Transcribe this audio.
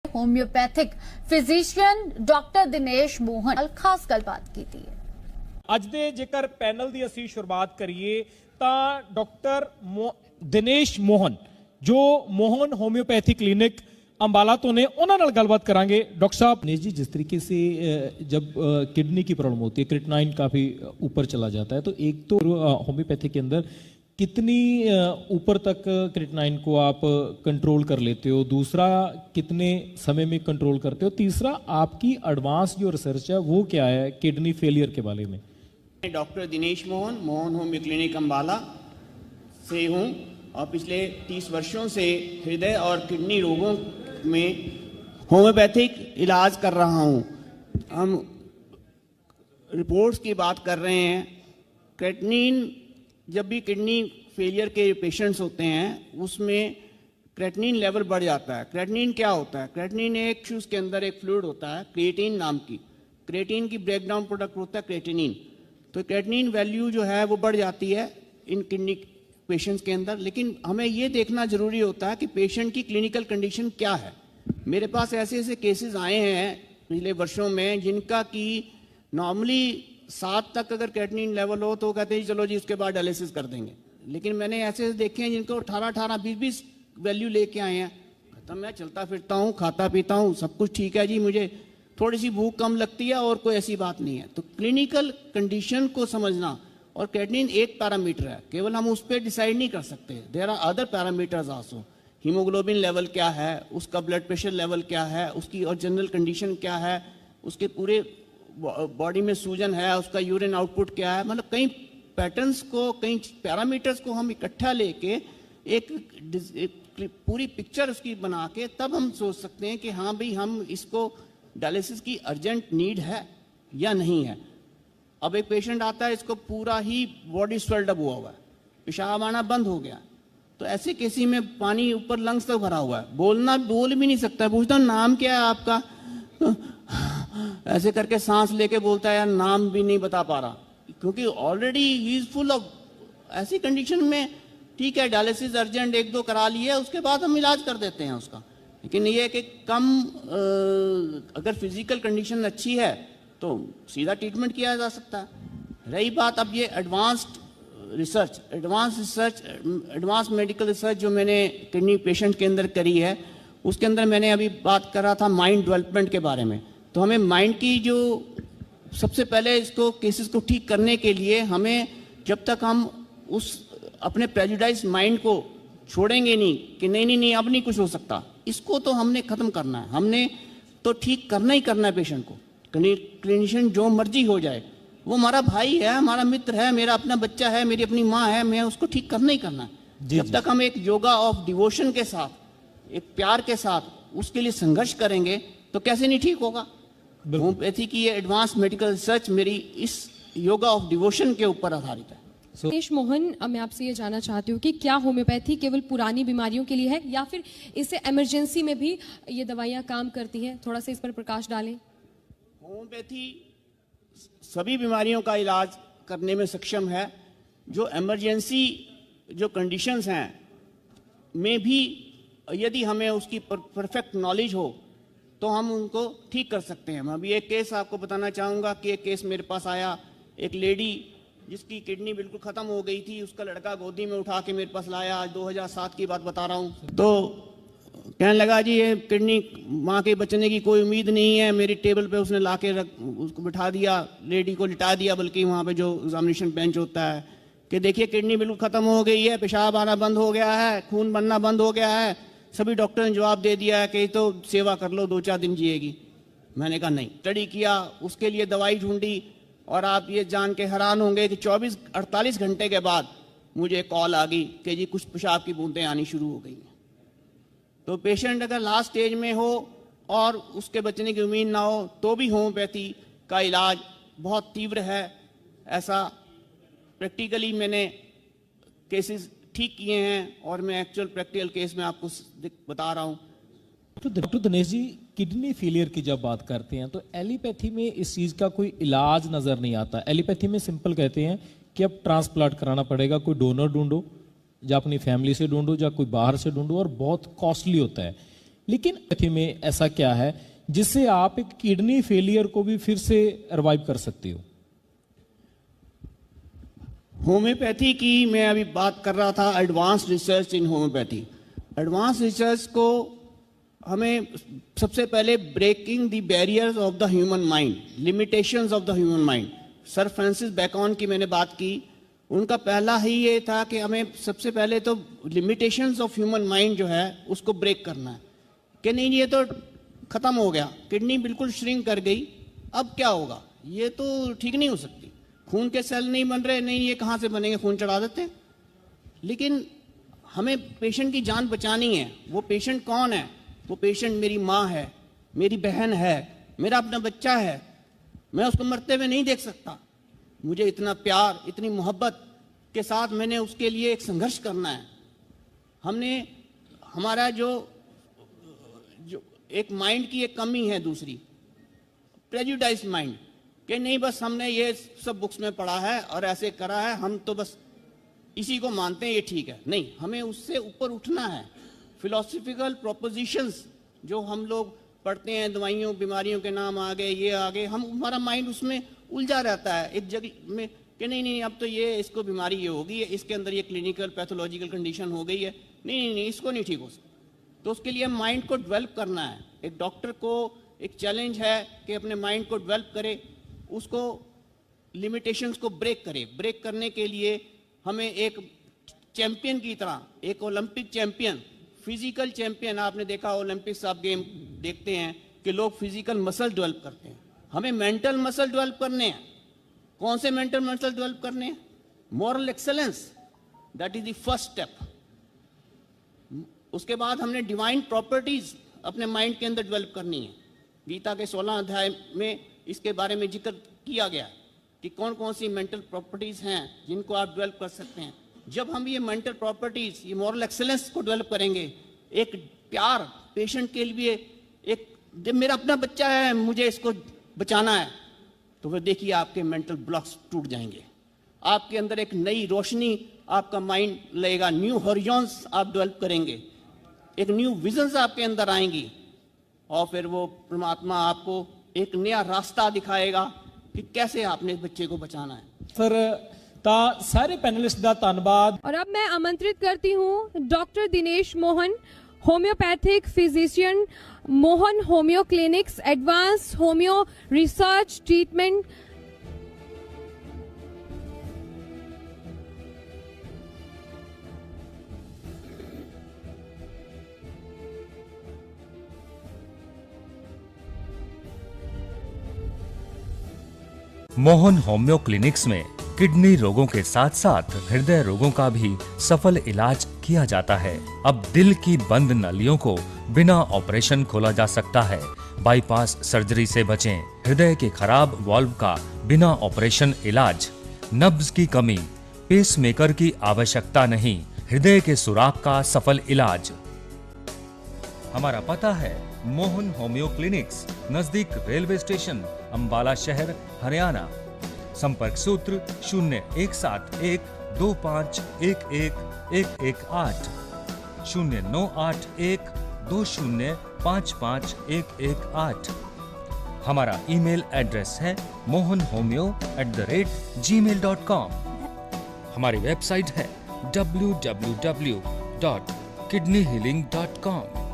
Homeopathic physician doctor Dinesh Mohan ਨਾਲ ਖਾਸ ਗੱਲਬਾਤ ਕੀਤੀ ਹੈ। ਅੱਜ ਦੇ ਜੇਕਰ ਪੈਨਲ ਦੀ ਅਸੀਂ ਸ਼ੁਰੂਆਤ ਕਰੀਏ ਤਾਂ ਡਾਕਟਰ ਦਿਨੇਸ਼ ਮੋਹਨ ਜੋ ਮੋਹन होम्योपैथी क्लिनिक अंबाला तो ने उन्होंने नाल गलबात करांगे। डॉक्टर साहब दिनेश जी, जिस तरीके से जब किडनी की प्रॉब्लम होती है, क्रिएटिनिन काफ़ी ऊपर चला जाता है, तो एक तो होम्योपैथी के अंदर कितनी ऊपर तक क्रिएटिनिन को आप कंट्रोल कर लेते हो, दूसरा कितने समय में कंट्रोल करते हो, तीसरा आपकी एडवांस जो रिसर्च है वो क्या है किडनी फेलियर के बारे में। Doctor Dinesh Mohan homeo clinic Ambala से हूँ और पिछले 30 वर्षों से हृदय और किडनी रोगों में होम्योपैथिक इलाज कर रहा हूँ। हम रिपोर्ट्स की बात कर रहे हैं। क्रेटिनिन, जब भी किडनी फेलियर के पेशेंट्स होते हैं उसमें क्रेटिनिन लेवल बढ़ जाता है। क्रेटिनिन क्या होता है? क्रेटिनिन एक शूज़ के अंदर एक फ्लूइड होता है क्रिएटिन नाम की। क्रिएटिन की ब्रेकडाउन प्रोडक्ट होता है क्रेटिनिन। तो क्रेटिनिन वैल्यू जो है वो बढ़ जाती है इन किडनी पेशेंट्स के अंदर। लेकिन हमें ये देखना ज़रूरी होता है कि पेशेंट की क्लिनिकल कंडीशन क्या है। मेरे पास ऐसे ऐसे केसेस आए हैं पिछले वर्षों में जिनका कि नॉर्मली 7 तक अगर क्रेटिनिन लेवल हो तो कहते हैं चलो जी उसके बाद डायलिसिस कर देंगे। लेकिन मैंने ऐसे देखे हैं जिनको 18-18, 20-20 वैल्यू लेके आए हैं। तो मैं चलता फिरता हूँ, खाता पीता हूँ, सब कुछ ठीक है जी, मुझे थोड़ी सी भूख कम लगती है और कोई ऐसी बात नहीं है। तो क्लिनिकल कंडीशन को समझना, और क्रेटिनिन एक पैरामीटर है, केवल हम उस पर डिसाइड नहीं कर सकते। There are other parameters also. Haemoglobin level क्या है, उसका ब्लड प्रेशर लेवल क्या है, उसकी और जनरल कंडीशन क्या है, उसके पूरे बॉडी में सूजन है, उसका यूरिन आउटपुट क्या है। मतलब कई पैटर्न्स को, कई पैरामीटर्स को हम इकट्ठा लेके एक पूरी पिक्चर उसकी बना के तब हम सोच सकते हैं कि हाँ भाई हम इसको डायलिसिस की अर्जेंट नीड है या नहीं है। अब एक पेशेंट आता है, इसको पूरा ही बॉडी स्वेल्ड अप हुआ है, पेशाब आना बंद हो गया, तो ऐसे किसी में पानी ऊपर लंग्स तक भरा हुआ है, बोल भी नहीं सकता। पूछता हूँ नाम क्या है आपका, ऐसे करके सांस लेके बोलता है यार नाम भी नहीं बता पा रहा, क्योंकि already he is full of. ऐसी कंडीशन में ठीक है डायलिसिस अर्जेंट 1-2 करा लिए, उसके बाद हम इलाज कर देते हैं उसका। लेकिन ये कि कम अगर फिजिकल कंडीशन अच्छी है तो सीधा ट्रीटमेंट किया जा सकता है। रही बात अब ये एडवांस मेडिकल रिसर्च जो मैंने किडनी पेशेंट के अंदर करी है, उसके अंदर मैंने अभी बात कर रहा था माइंड डेवलपमेंट के बारे में। तो हमें माइंड की जो सबसे पहले इसको केसेस को ठीक करने के लिए हमें, जब तक हम उस अपने प्रेजुडाइज माइंड को छोड़ेंगे नहीं कि नहीं अब नहीं कुछ हो सकता, इसको तो हमने ख़त्म करना है। हमने तो ठीक करना ही करना है पेशेंट को। क्लिनिशियन जो मर्जी हो जाए, वो हमारा भाई है, हमारा मित्र है, मेरा अपना बच्चा है, मेरी अपनी माँ है, मैं उसको ठीक करना ही करना है। जब तक हम एक योगा ऑफ डिवोशन के साथ, एक प्यार के साथ उसके लिए संघर्ष करेंगे तो कैसे नहीं ठीक होगा। होम्योपैथी की ये एडवांस मेडिकल रिसर्च मेरी इस योगा ऑफ डिवोशन के ऊपर आधारित है। दिनेश मोहन, मैं आपसे ये जानना चाहती हूँ कि क्या होम्योपैथी केवल पुरानी बीमारियों के लिए है या फिर इससे इमरजेंसी में भी ये दवाइयाँ काम करती हैं? थोड़ा सा इस पर प्रकाश डालें। होम्योपैथी सभी बीमारियों का इलाज करने में सक्षम है। जो इमरजेंसी जो कंडीशंस हैं में भी यदि हमें उसकी परफेक्ट नॉलेज हो तो हम उनको ठीक कर सकते हैं। मैं अभी एक केस आपको बताना चाहूँगा कि एक केस मेरे पास आया, एक लेडी जिसकी किडनी बिल्कुल ख़त्म हो गई थी, उसका लड़का गोदी में उठा के मेरे पास लाया। आज 2007 की बात बता रहा हूँ। तो कहने लगा जी ये किडनी माँ के बचने की कोई उम्मीद नहीं है। मेरी टेबल पे उसने ला के उसको बिठा दिया, लेडी को लिटा दिया, बल्कि वहाँ पे जो एग्जामिनेशन बेंच होता है, कि देखिए किडनी बिल्कुल ख़त्म हो गई है, पेशाब आना बंद हो गया है, खून बनना बंद हो गया है। सभी डॉक्टर ने जवाब दे दिया है कि तो सेवा कर लो, 2-4 दिन जिएगी। मैंने कहा नहीं। स्टडी किया, उसके लिए दवाई ढूंढी, और आप ये जान के हैरान होंगे कि 24-48 घंटे के बाद मुझे कॉल आ गई कि जी कुछ पेशाब की बूंदें आनी शुरू हो गई हैं। तो पेशेंट अगर लास्ट स्टेज में हो और उसके बचने की उम्मीद ना हो तो भी होम्योपैथी का इलाज बहुत तीव्र है। ऐसा प्रैक्टिकली मैंने केसेस ठीक किए हैं और मैं एक्चुअल प्रैक्टिकल केस में आपको बता रहा हूँ। तो doctor Dinesh ji, kidney failure की जब बात करते हैं तो एलोपैथी में इस चीज़ का कोई इलाज नज़र नहीं आता। एलोपैथी में सिंपल कहते हैं कि अब ट्रांसप्लांट कराना पड़ेगा, कोई डोनर ढूंढो, या अपनी फैमिली से ढूंढो, या कोई बाहर से ढूंढो, और बहुत कॉस्टली होता है। लेकिन एलोपैथी में ऐसा क्या है जिससे आप एक किडनी फेलियर को भी फिर से रिवाइव कर सकते हो? होम्योपैथी की मैं अभी बात कर रहा था, advance research in homeopathy. Advance research को हमें सबसे पहले breaking the barriers of the human mind, limitations of the human mind. Sir Francis Bacon की मैंने बात की, उनका पहला ही ये था कि हमें सबसे पहले तो लिमिटेशंस ऑफ ह्यूमन माइंड जो है उसको ब्रेक करना है कि नहीं ये तो खत्म हो गया, किडनी बिल्कुल श्रिंक कर गई, अब क्या होगा, ये तो ठीक नहीं हो सकती, खून के सेल नहीं बन रहे, नहीं ये कहाँ से बनेंगे, खून चढ़ा देते हैं। लेकिन हमें पेशेंट की जान बचानी है। वो पेशेंट कौन है? वो पेशेंट मेरी माँ है, मेरी बहन है, मेरा अपना बच्चा है। मैं उसको मरते हुए नहीं देख सकता। मुझे इतना प्यार, इतनी मोहब्बत के साथ मैंने उसके लिए एक संघर्ष करना है। हमने हमारा जो एक माइंड की एक कमी है, दूसरी प्रेजुडाइज माइंड, कि नहीं बस हमने ये सब बुक्स में पढ़ा है और ऐसे करा है, हम तो बस इसी को मानते हैं, ये ठीक है। नहीं, हमें उससे ऊपर उठना है। फिलोसफिकल प्रोपोजिशंस जो हम लोग पढ़ते हैं, दवाइयों बीमारियों के नाम आ गए, ये आ गए, हम हमारा माइंड उसमें उलझा रहता है एक जगह में कि नहीं अब तो ये इसको बीमारी ये होगी, इसके अंदर ये क्लिनिकल पैथोलॉजिकल कंडीशन हो गई है, नहीं इसको नहीं ठीक हो सकता। तो उसके लिए माइंड को डेवलप करना है। एक डॉक्टर को एक चैलेंज है कि अपने माइंड को डेवलप करे, उसको लिमिटेशंस को ब्रेक करे। ब्रेक करने के लिए हमें एक चैंपियन की तरह, एक ओलंपिक चैंपियन, फिजिकल चैंपियन, आपने देखा ओलंपिक्स आप गेम देखते हैं कि लोग फिजिकल मसल डेवलप करते हैं, हमें मेंटल मसल डेवलप करने हैं। कौन से मेंटल मसल डेवलप करने हैं? Moral excellence, that is the first step. उसके बाद हमने डिवाइन प्रॉपर्टीज अपने माइंड के अंदर डेवलप करनी है। गीता के 16 अध्याय में इसके बारे में जिक्र किया गया कि कौन कौन सी मेंटल प्रॉपर्टीज हैं जिनको आप डेवलप कर सकते हैं। जब हम ये मेंटल प्रॉपर्टीज, ये मॉरल एक्सेलेंस को डेवलप करेंगे, एक प्यार पेशेंट के लिए, एक जब मेरा अपना बच्चा है मुझे इसको बचाना है, तो फिर देखिए आपके मेंटल ब्लॉक्स टूट जाएंगे, आपके अंदर एक नई रोशनी आपका माइंड लेगा, न्यू हॉरिजॉन्स आप डेवलप करेंगे, एक न्यू विजन्स आपके अंदर आएंगी, और फिर वो परमात्मा आपको एक नया रास्ता दिखाएगा कि कैसे आपने बच्चे को बचाना है। सर ਤਾਂ ਸਾਰੇ ਪੈਨਲਿਸਟ ਦਾ ਧੰਨਵਾਦ। और अब मैं आमंत्रित करती हूँ doctor Dinesh Mohan, homeopathic physician, Mohan homeo clinics, advance homeo research treatment. Mohan homeo clinics में किडनी रोगों के साथ साथ हृदय रोगों का भी सफल इलाज किया जाता है। अब दिल की बंद नलियों को बिना ऑपरेशन खोला जा सकता है। बाईपास सर्जरी से बचें। हृदय के खराब वाल्व का बिना ऑपरेशन इलाज। नब्ज की कमी, पेसमेकर की आवश्यकता नहीं। हृदय के सुराख का सफल इलाज। हमारा पता है मोहन होम्यो क्लिनिक्स, नजदीक रेलवे स्टेशन, अंबाला शहर, हरियाणा। संपर्क सूत्र 017125111118 098120551118। हमारा ईमेल एड्रेस है mohanhomeo@gmail.com। हमारी वेबसाइट है www.kidneyhealing.com।